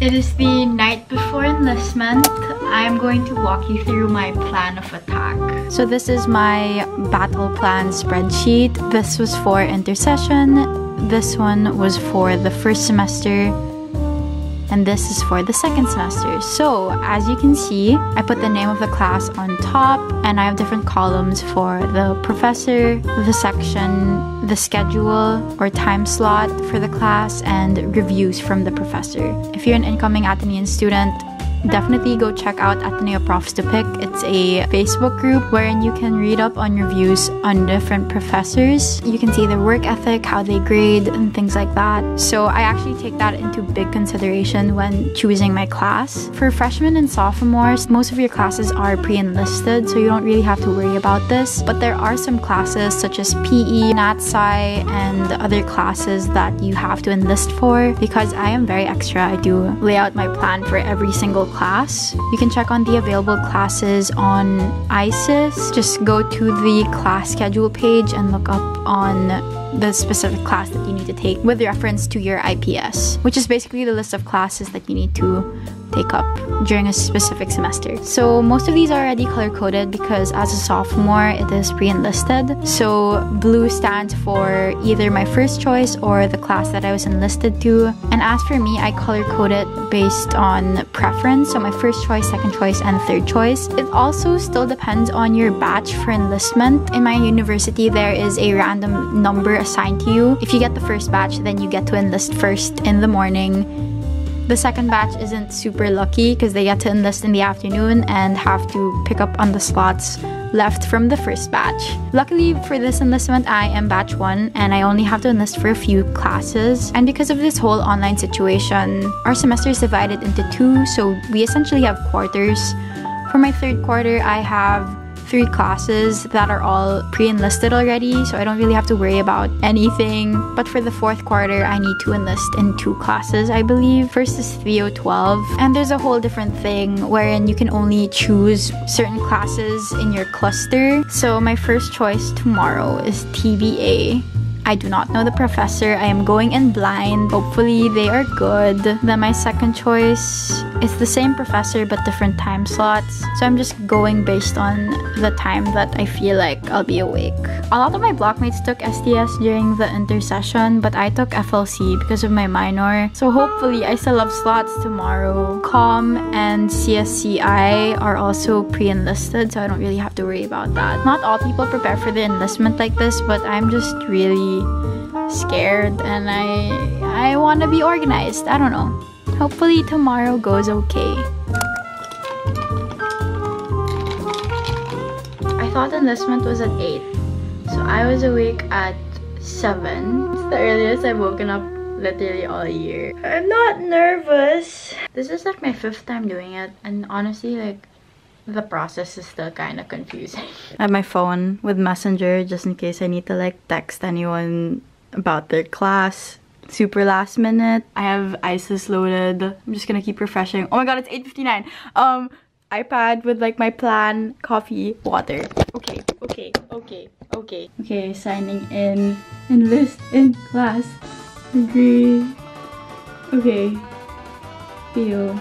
It is the night before enlistment. I'm going to walk you through my plan of attack. So this is my battle plan spreadsheet. This was for intercession. This one was for the first semester. And this is for the second semester. So as you can see, I put the name of the class on top, and I have different columns for the professor, the section, the schedule or time slot for the class, and reviews from the professor. If you're an incoming Atenean student, definitely go check out Ateneo Profs to Pick. It's a Facebook group wherein you can read up on reviews on different professors. You can see their work ethic, how they grade, and things like that. So I actually take that into big consideration when choosing my class. For freshmen and sophomores, most of your classes are pre-enlisted, so you don't really have to worry about this. But there are some classes such as PE, Nat Sci, and other classes that you have to enlist for. Because I am very extra, I do lay out my plan for every single class. You can check on the available classes on ISIS. Just go to the class schedule page and look up on the specific class that you need to take with reference to your IPS, which is basically the list of classes that you need to take up during a specific semester. So most of these are already color-coded because as a sophomore, it is pre-enlisted. So blue stands for either my first choice or the class that I was enlisted to. And as for me, I color-code it based on preference. So my first choice, second choice, and third choice. It also still depends on your batch for enlistment. In my university, there is a random number assigned to you. If you get the first batch, then you get to enlist first in the morning. The second batch isn't super lucky because they get to enlist in the afternoon and have to pick up on the slots left from the first batch. Luckily for this enlistment, I am batch 1 and I only have to enlist for a few classes. And because of this whole online situation, our semester is divided into 2, so we essentially have quarters. For my third quarter, I have 3 classes that are all pre-enlisted already, so I don't really have to worry about anything. But for the fourth quarter, I need to enlist in 2 classes, I believe. First is 312, and there's a whole different thing wherein you can only choose certain classes in your cluster. So my first choice tomorrow is TBA. I do not know the professor. I am going in blind. Hopefully they are good. Then my second choice is the same professor but different time slots. So I'm just going based on the time that I feel like I'll be awake. A lot of my blockmates took STS during the intercession, but I took FLC because of my minor. So hopefully I still have slots tomorrow. Com and CSCI are also pre-enlisted, so I don't really have to worry about that. Not all people prepare for the enlistment like this, but I'm just really scared and I want to be organized. I don't know. Hopefully tomorrow goes okay. I thought enlistment was at 8, so I was awake at 7. It's the earliest I've woken up literally all year. I'm not nervous. This is like my 5th time doing it, and honestly, like, the process is still kind of confusing. I have my phone with Messenger just in case I need to like text anyone about their class. Super last minute. I have ISIS loaded. I'm just gonna keep refreshing. Oh my god, it's 8:59. iPad with like my plan, coffee, water. Okay, signing in. Enlist in class. Agree. Okay. Feel.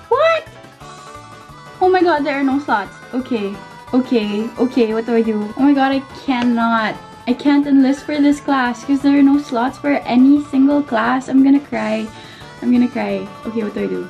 What? Oh my god, there are no slots. Okay, what do I do? Oh my god, I can't enlist for this class because there are no slots for any single class. I'm gonna cry. Okay, what do I do?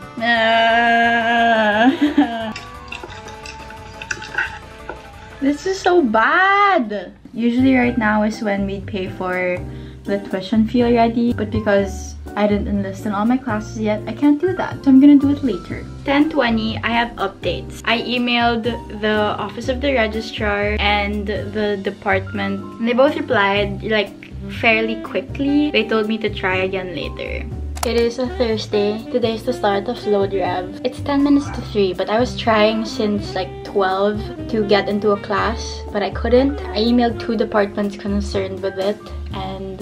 This is so bad. Usually right now is when we pay for the tuition fee already, but because I didn't enlist in all my classes yet, I can't do that. So I'm gonna do it later. 10:20, I have updates. I emailed the office of the registrar and the department. And they both replied like fairly quickly. They told me to try again later. It is a Thursday. Today is the start of loadrev. It's 10 minutes to 3, but I was trying since like 12 to get into a class, but I couldn't. I emailed 2 departments concerned with it and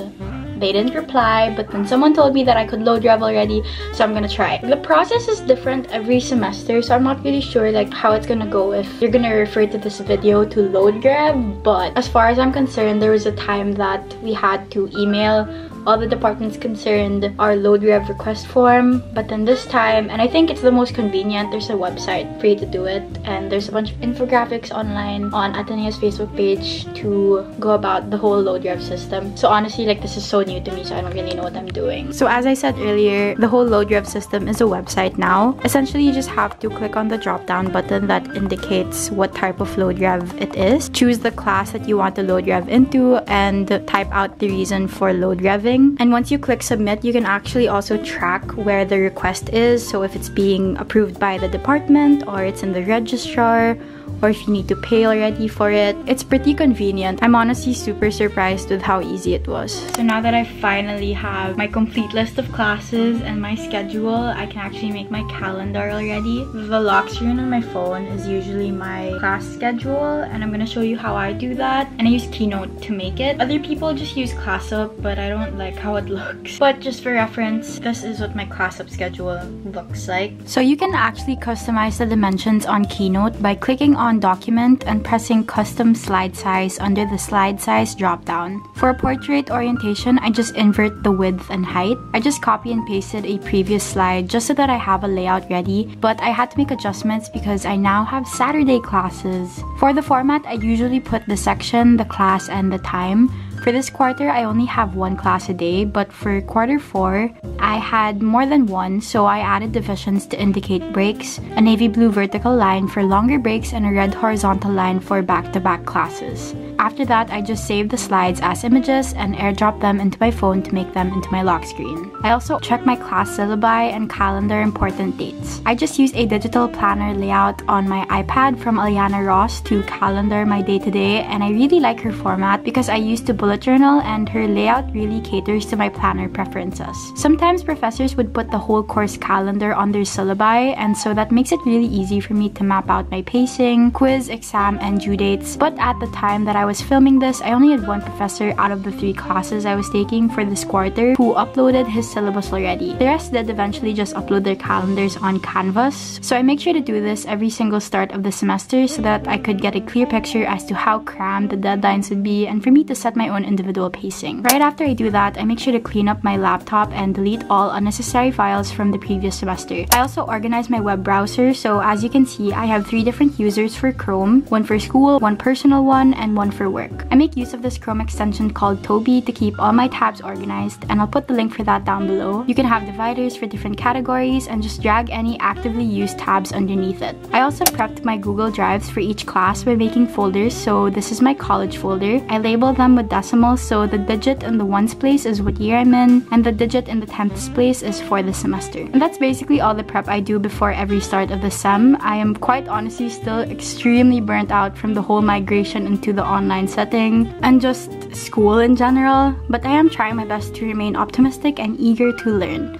they didn't reply, but then someone told me that I could loadrev already, so I'm gonna try. The process is different every semester, so I'm not really sure like how it's gonna go if you're gonna refer to this video to loadrev, but as far as I'm concerned, there was a time that we had to email all the departments concerned our loadrev request form, but then this time, and I think it's the most convenient, there's a website for you to do it, and there's a bunch of infographics online on Ateneo's Facebook page to go about the whole loadrev system. So honestly, like, this is so new to me, so I don't really know what I'm doing. So as I said earlier, the whole loadrev system is a website now. Essentially, you just have to click on the drop down button that indicates what type of loadrev it is, choose the class that you want to loadrev into, and type out the reason for loadreving. And once you click submit, you can actually also track where the request is. So if it's being approved by the department, or it's in the registrar, or if you need to pay already for it. It's pretty convenient. I'm honestly super surprised with how easy it was. So now that I finally have my complete list of classes and my schedule, I can actually make my calendar already. The lock screen on my phone is usually my class schedule, and I'm gonna show you how I do that. And I use Keynote to make it. Other people just use ClassUp, but I don't like how it looks. But just for reference, this is what my ClassUp schedule looks like. So you can actually customize the dimensions on Keynote by clicking on document and pressing custom slide size under the slide size drop down. For portrait orientation, I just invert the width and height. I just copy and pasted a previous slide just so that I have a layout ready, but I had to make adjustments because I now have Saturday classes. For the format, I usually put the section, the class, and the time. For this quarter, I only have 1 class a day, but for quarter 4, I had more than 1, so I added divisions to indicate breaks, a navy blue vertical line for longer breaks, and a red horizontal line for back-to-back classes. After that, I just saved the slides as images and airdrop them into my phone to make them into my lock screen. I also check my class syllabi and calendar important dates. I just use a digital planner layout on my iPad from Aliana Ross to calendar my day-to-day, and I really like her format because I used to bullet journal and her layout really caters to my planner preferences. Sometimes professors would put the whole course calendar on their syllabi, and so that makes it really easy for me to map out my pacing, quiz, exam, and due dates. But at the time that I was filming this, I only had 1 professor out of the 3 classes I was taking for this quarter who uploaded his syllabus already. The rest did eventually just upload their calendars on Canvas. So I make sure to do this every single start of the semester so that I could get a clear picture as to how crammed the deadlines would be and for me to set my own individual pacing. Right after I do that, I make sure to clean up my laptop and delete all unnecessary files from the previous semester. I also organize my web browser, so as you can see, I have 3 different users for Chrome, 1 for school, 1 personal one, and 1 for work. I make use of this Chrome extension called Toby to keep all my tabs organized, and I'll put the link for that down below. You can have dividers for different categories and just drag any actively used tabs underneath it. I also prepped my Google Drives for each class by making folders, so this is my college folder. I label them with decimals, so the digit in the 1's place is what year I'm in, and the digit in the 10th place is for the semester. And that's basically all the prep I do before every start of the sem. I am quite honestly still extremely burnt out from the whole migration into the online setting and just school in general, but I am trying my best to remain optimistic and eager to learn.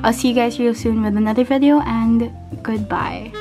I'll see you guys real soon with another video, and goodbye.